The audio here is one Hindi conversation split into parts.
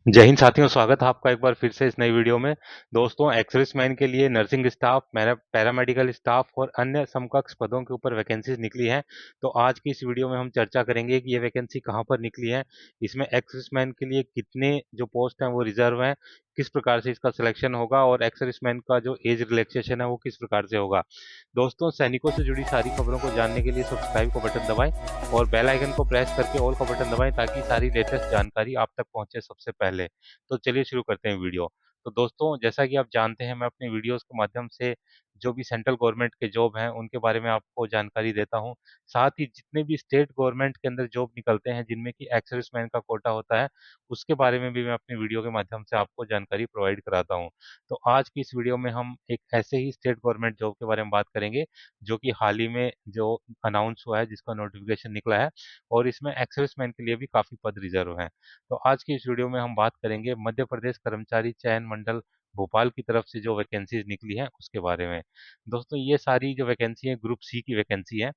जय हिंद साथियों, स्वागत है आपका एक बार फिर से इस नई वीडियो में। दोस्तों, एक्सर्विस मैन के लिए नर्सिंग स्टाफ, पैरामेडिकल स्टाफ और अन्य समकक्ष पदों के ऊपर वैकेंसीज निकली हैं। तो आज की इस वीडियो में हम चर्चा करेंगे कि ये वैकेंसी कहां पर निकली है, इसमें एक्सर्विस मैन के लिए कितने जो पोस्ट हैं वो रिजर्व हैं, किस प्रकार से इसका सिलेक्शन होगा और एक्सर्विस मैन का जो एज रिलैक्सेशन है वो किस प्रकार से होगा। दोस्तों, सैनिकों से जुड़ी सारी खबरों को जानने के लिए सब्सक्राइब का बटन दबाएं और बेल आइकन को प्रेस करके ऑल का बटन दबाएं ताकि सारी लेटेस्ट जानकारी आप तक पहुंचे सबसे पहले। तो चलिए शुरू करते हैं वीडियो। तो दोस्तों, जैसा कि आप जानते हैं, मैं अपने वीडियोस के माध्यम से जो भी सेंट्रल गवर्नमेंट के जॉब हैं उनके बारे में आपको जानकारी देता हूं। साथ ही जितने भी स्टेट गवर्नमेंट के अंदर जॉब निकलते हैं जिनमें कि एक्स सर्विसमैन का कोटा होता है, उसके बारे में भी मैं अपनी वीडियो के माध्यम से आपको जानकारी प्रोवाइड कराता हूं। तो आज की इस वीडियो में हम एक ऐसे ही स्टेट गवर्नमेंट जॉब के बारे में बात करेंगे जो कि हाल ही में जो अनाउंस हुआ है, जिसका नोटिफिकेशन निकला है, और इसमें एक्स सर्विसमैन के लिए भी काफी पद रिजर्व हैं। तो आज की इस वीडियो में हम बात करेंगे मध्य प्रदेश कर्मचारी चयन मंडल भोपाल की तरफ से जो वैकेंसीज निकली हैं उसके बारे में। दोस्तों, ये सारी जो वैकेंसी है ग्रुप सी की वैकेंसी है।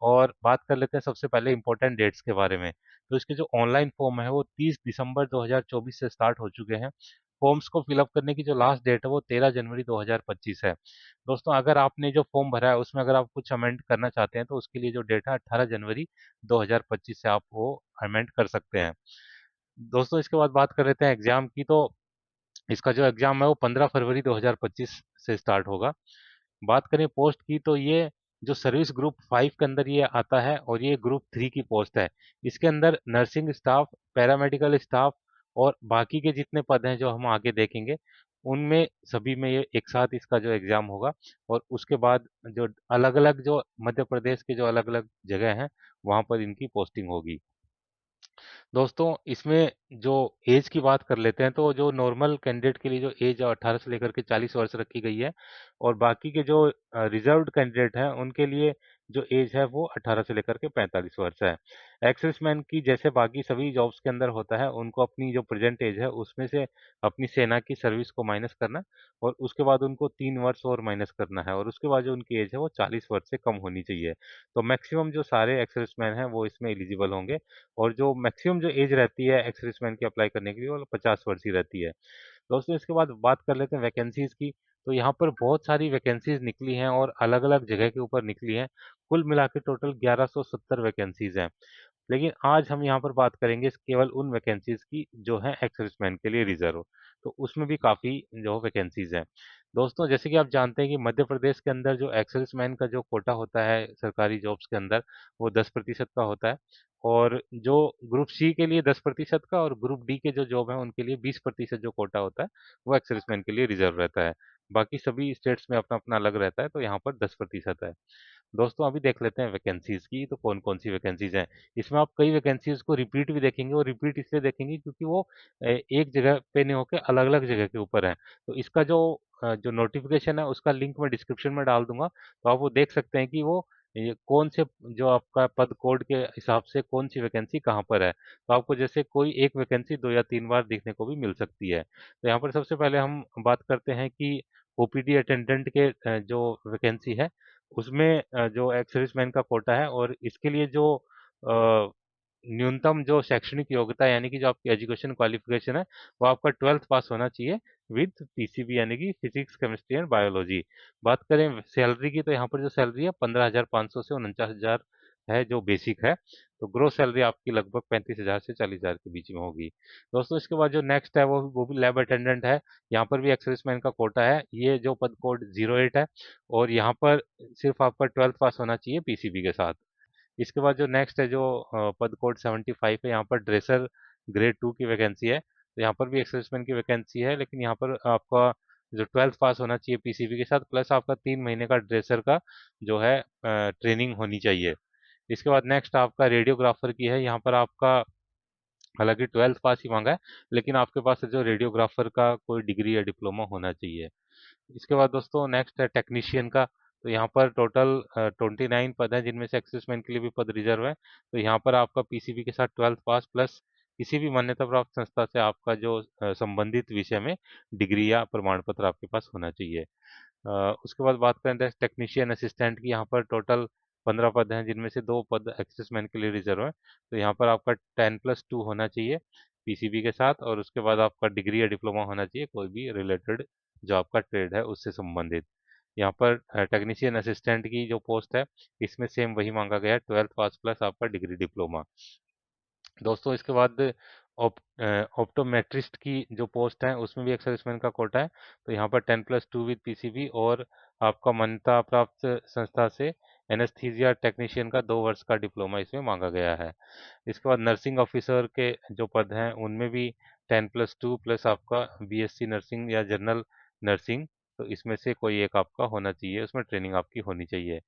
और बात कर लेते हैं सबसे पहले इंपॉर्टेंट डेट्स के बारे में। तो इसके जो ऑनलाइन फॉर्म है वो 30 दिसंबर 2024 से स्टार्ट हो चुके हैं। फॉर्म्स को फिलअप करने की जो लास्ट डेट है वो 13 जनवरी 2025 है। दोस्तों, अगर आपने जो फॉर्म भरा है उसमें अगर आप कुछ अमेंड करना चाहते हैं तो उसके लिए जो डेट है 18 जनवरी 2025 से आप वो अमेंड कर सकते हैं। दोस्तों, इसके बाद बात कर लेते हैं एग्जाम की। तो इसका जो एग्जाम है वो 15 फरवरी 2025 से स्टार्ट होगा। बात करें पोस्ट की तो ये जो सर्विस ग्रुप 5 के अंदर ये आता है और ये ग्रुप 3 की पोस्ट है। इसके अंदर नर्सिंग स्टाफ, पैरामेडिकल स्टाफ और बाकी के जितने पद हैं जो हम आगे देखेंगे, उनमें सभी में ये एक साथ इसका जो एग्जाम होगा। और उसके बाद जो अलग अलग जो मध्य प्रदेश के जो अलग अलग जगह हैं वहां पर इनकी पोस्टिंग होगी। दोस्तों, इसमें जो एज की बात कर लेते हैं तो जो नॉर्मल कैंडिडेट के लिए जो एज 18 से लेकर के 40 वर्ष रखी गई है, और बाकी के जो रिजर्व्ड कैंडिडेट हैं उनके लिए जो एज है वो 18 से लेकर के 45 वर्ष है। एक्सेसमैन की जैसे बाकी सभी जॉब्स के अंदर होता है, उनको अपनी जो प्रेजेंट एज है उसमें से अपनी सेना की सर्विस को माइनस करना, और उसके बाद उनको 3 वर्ष और माइनस करना है, और उसके बाद जो उनकी एज है वो 40 वर्ष से कम होनी चाहिए। तो मैक्सिमम जो सारे एक्सेसमैन हैं वो इसमें एलिजिबल होंगे। और जो मैक्सिमम जो एज रहती है एक्स सर्विसमैन की अप्लाई करने के लिए वो 50 वर्ष ही रहती है। दोस्तों, इसके बाद बात कर लेते हैं वैकेंसीज की। तो यहाँ पर बहुत सारी वैकेंसीज निकली हैं और अलग अलग जगह के ऊपर निकली हैं। कुल मिला के टोटल 1170 वैकेंसीज हैं। लेकिन आज हम यहाँ पर बात करेंगे केवल उन वैकेंसीज की जो है एक्स सर्विसमैन के लिए रिजर्व। तो उसमें भी काफ़ी जो वैकेंसीज हैं। दोस्तों, जैसे कि आप जानते हैं कि मध्य प्रदेश के अंदर जो एक्स सर्विसमैन का जो कोटा होता है सरकारी जॉब्स के अंदर, वो 10% का होता है। और जो ग्रुप सी के लिए 10% का और ग्रुप डी के जो जॉब है उनके लिए 20% जो कोटा होता है वो एक्स सर्विसमैन के लिए रिजर्व रहता है। बाकी सभी स्टेट्स में अपना अपना अलग रहता है, तो यहाँ पर 10% है। दोस्तों, अभी देख लेते हैं वैकेंसीज की, तो कौन कौन सी वैकेंसीज हैं। इसमें आप कई वैकेंसीज को रिपीट भी देखेंगे, और रिपीट इसलिए देखेंगे क्योंकि वो एक जगह पे नहीं होकर अलग अलग जगह के ऊपर है। तो इसका जो नोटिफिकेशन है उसका लिंक मैं डिस्क्रिप्शन में डाल दूंगा, तो आप वो देख सकते हैं कि वो ये कौन से जो आपका पद कोड के हिसाब से कौन सी वैकेंसी कहाँ पर है। तो आपको जैसे कोई एक वैकेंसी 2 या 3 बार देखने को भी मिल सकती है। तो यहाँ पर सबसे पहले हम बात करते हैं कि ओपीडी अटेंडेंट के जो वैकेंसी है उसमें जो एक्स सर्विसमैन का कोटा है, और इसके लिए जो अ, न्यूनतम जो शैक्षणिक योग्यता यानी कि जो आपकी एजुकेशन क्वालिफिकेशन है वो आपका 12th पास होना चाहिए विद पीसीबी यानी कि फिजिक्स केमिस्ट्री एंड बायोलॉजी। बात करें सैलरी की तो यहाँ पर जो सैलरी है 15,500 से 49,000 है जो बेसिक है। तो ग्रोस सैलरी आपकी लगभग 35,000 से 40,000 के बीच में होगी। दोस्तों, इसके बाद जो नेक्स्ट है वो भी लैब अटेंडेंट है। यहाँ पर भी एक्स सर्विसमैन का कोटा है। ये जो पद कोड 08 है, और यहाँ पर सिर्फ आपका 12th पास होना चाहिए पीसीबी के साथ। इसके बाद जो नेक्स्ट है जो पद कोड 75 है, यहाँ पर ड्रेसर ग्रेड 2 की वैकेंसी है। तो यहाँ पर भी एक्सर्विसमैन की वैकेंसी है, लेकिन यहाँ पर आपका जो 12th पास होना चाहिए पीसीबी के साथ, प्लस आपका 3 महीने का ड्रेसर का जो है ट्रेनिंग होनी चाहिए। इसके बाद नेक्स्ट आपका रेडियोग्राफर की है। यहाँ पर आपका हालांकि 12th पास ही मांगा है, लेकिन आपके पास जो रेडियोग्राफर का कोई डिग्री या डिप्लोमा होना चाहिए। इसके बाद दोस्तों नेक्स्ट है टेक्नीशियन का। तो यहाँ पर टोटल 29 पद हैं जिनमें से एक्सिसमैन के लिए भी पद रिजर्व है। तो यहाँ पर आपका पीसीबी के साथ 12th पास प्लस किसी भी मान्यता प्राप्त संस्था से आपका जो संबंधित विषय में डिग्री या प्रमाण पत्र आपके पास होना चाहिए। उसके बाद बात करें टेक्नीशियन असिस्टेंट की। यहाँ पर टोटल 15 पद हैं जिनमें से 2 पद एक्सिसमैन के लिए रिजर्व है। तो यहाँ पर आपका 10+2 होना चाहिए। पीसीबी के साथ, और उसके बाद आपका डिग्री या डिप्लोमा होना चाहिए कोई भी रिलेटेड जो आपका ट्रेड है उससे संबंधित। यहाँ पर टेक्नीशियन असिस्टेंट की जो पोस्ट है इसमें सेम वही मांगा गया है, 12th पास प्लस आपका डिग्री डिप्लोमा। दोस्तों इसके बाद ऑप्टोमेट्रिस्ट की जो पोस्ट है उसमें भी एक्सर्विसमैन का कोटा है। तो यहाँ पर 10+2 विद पीसीबी और आपका मान्यता प्राप्त संस्था से एनेस्थीसिया टेक्नीशियन का 2 वर्ष का डिप्लोमा इसमें मांगा गया है। इसके बाद नर्सिंग ऑफिसर के जो पद हैं उनमें भी 10+2 प्लस आपका बीएससी नर्सिंग या जनरल नर्सिंग, तो इसमें से कोई एक आपका होना चाहिए, उसमें ट्रेनिंग आपकी होनी चाहिए।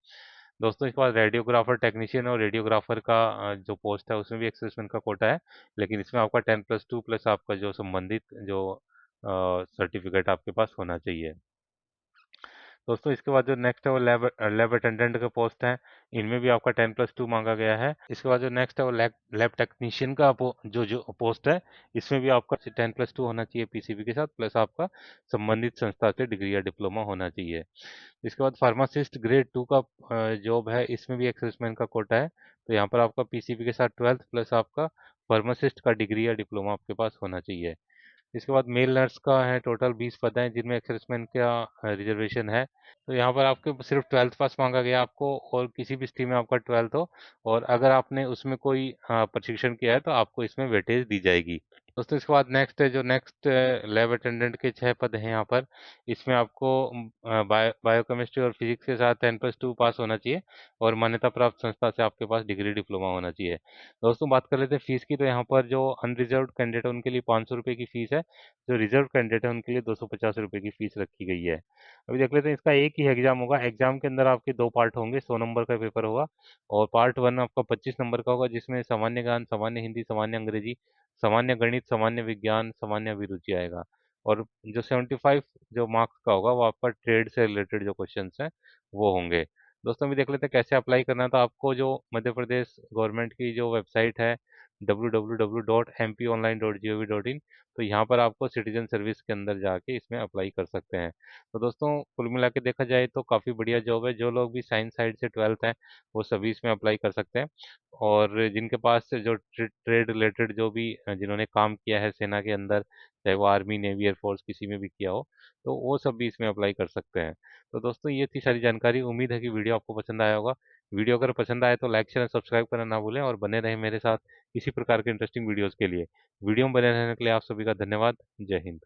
दोस्तों इसके बाद रेडियोग्राफर टेक्नीशियन और रेडियोग्राफर का जो पोस्ट है उसमें भी एक्सर्विसमैन का कोटा है, लेकिन इसमें आपका 10+2 प्लस आपका जो संबंधित जो सर्टिफिकेट आपके पास होना चाहिए। दोस्तों इसके बाद जो नेक्स्ट है वो लैब लैब अटेंडेंट का पोस्ट है, इनमें भी आपका 10+2 मांगा गया है। इसके बाद जो नेक्स्ट है वो लैब टेक्नीशियन का जो पोस्ट है, इसमें भी आपका 10+2 होना चाहिए पीसीबी के साथ, प्लस आपका संबंधित संस्था से डिग्री या डिप्लोमा होना चाहिए। इसके बाद फार्मासिस्ट ग्रेड 2 का जॉब है, इसमें भी एक्सर्विसमैन का कोटा है। तो यहाँ पर आपका पीसीबी के साथ 12th प्लस आपका फार्मासिस्ट का डिग्री या डिप्लोमा आपके पास होना चाहिए। इसके बाद मेल नर्स का है, टोटल 20 पद हैं जिनमें एक्सर्विसमैन का रिजर्वेशन है। तो यहाँ पर आपके सिर्फ 12th पास मांगा गया आपको, और किसी भी स्ट्रीम में आपका 12th हो, और अगर आपने उसमें कोई प्रशिक्षण किया है तो आपको इसमें वेटेज दी जाएगी। दोस्तों इसके बाद नेक्स्ट है जो नेक्स्ट लैब अटेंडेंट के 6 पद हैं यहाँ पर। इसमें आपको बायोकेमिस्ट्री और फिजिक्स के साथ 10+2 पास होना चाहिए, और मान्यता प्राप्त संस्था से आपके पास डिग्री डिप्लोमा होना चाहिए। दोस्तों बात कर लेते हैं फीस की। तो यहाँ पर जो अनरिजर्व कैंडिडेट है उनके लिए 500 रुपये की फीस है, जो रिजर्व कैंडिडेट है उनके लिए 250 रुपये की फीस रखी गई है। अभी देख लेते हैं, इसका एक ही एग्जाम होगा। एग्जाम के अंदर आपके 2 पार्ट होंगे, 100 नंबर का पेपर होगा, और पार्ट 1 आपका 25 नंबर का होगा, जिसमें सामान्य ज्ञान, सामान्य हिंदी, सामान्य अंग्रेजी, सामान्य गणित, सामान्य विज्ञान, सामान्य अभिरुचि आएगा। और जो 75 जो मार्क्स का होगा वो आपका ट्रेड से रिलेटेड जो क्वेश्चंस हैं वो होंगे। दोस्तों भी देख लेते हैं कैसे अप्लाई करना है। तो आपको जो मध्य प्रदेश गवर्नमेंट की जो वेबसाइट है www.mponline.gov.in, तो यहाँ पर आपको सिटीजन सर्विस के अंदर जाके इसमें अप्लाई कर सकते हैं। तो दोस्तों कुल मिला के देखा जाए तो काफ़ी बढ़िया जॉब है। जो लोग भी साइंस साइड से 12th हैं वो सभी इसमें अप्लाई कर सकते हैं, और जिनके पास जो ट्रेड रिलेटेड जो भी जिन्होंने काम किया है सेना के अंदर, चाहे वो आर्मी, नेवी, एयरफोर्स किसी में भी किया हो, तो वो सब भी इसमें अप्लाई कर सकते हैं। तो दोस्तों ये थी सारी जानकारी। उम्मीद है कि वीडियो आपको पसंद आया होगा। वीडियो अगर पसंद आए तो लाइक शेयर सब्सक्राइब करना ना भूलें, और बने रहें मेरे साथ इसी प्रकार के इंटरेस्टिंग वीडियोज़ के लिए। वीडियो में बने रहने के लिए आप सभी का धन्यवाद। जय हिंद।